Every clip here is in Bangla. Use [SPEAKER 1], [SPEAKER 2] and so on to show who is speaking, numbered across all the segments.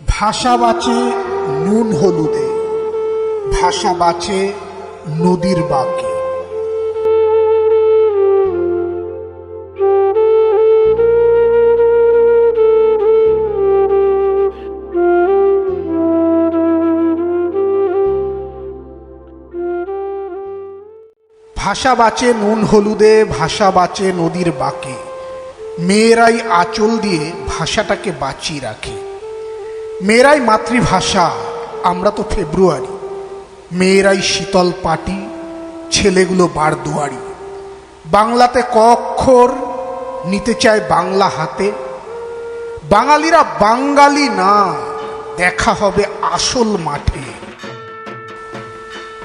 [SPEAKER 1] ভাষা বাঁচে নুন হলুদে, ভাষা বাঁচে নদীর বাঁকে। ভাষা বাঁচে নুন হলুদে, ভাষা বাঁচে নদীর বাঁকে। মেয়েরাই আঁচল দিয়ে ভাষাটাকে বাঁচিয়ে রাখে। মেয়েরাই মাতৃভাষা, আমরা তো ফেব্রুয়ারি। মেয়েরাই শীতল পাটি, ছেলেগুলো বারদুয়ারি। বাংলাতে ক অক্ষর নিতে চায় বাংলা হাতে। বাঙালিরা বাঙালি না, দেখা হবে আসল মাঠে।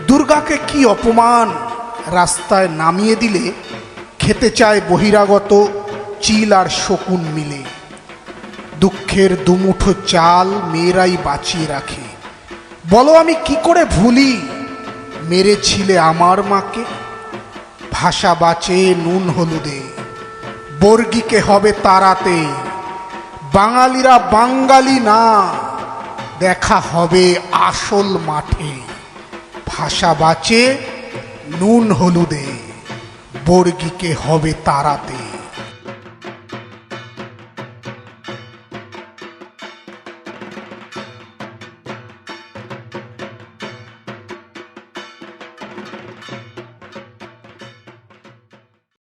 [SPEAKER 1] দুর্গাকে কি অপমান, রাস্তায় নামিয়ে দিলে খেতে চায় বহিরাগত চিল আর শকুন মিলে। দুঃখের দুমুঠো চাল মেয়েরাই বাঁচিয়ে রাখে। বলো আমি কি করে ভুলি, মেরেছিলে আমার মাকে। ভাষা বাঁচে নুন হলুদে, বর্গীকে হবে তাড়াতে। বাঙালিরা বাঙালি না, দেখা হবে আসল মাঠে। ভাষা বাঁচে নুন হলুদে, বর্গীকে হবে তাড়াতে।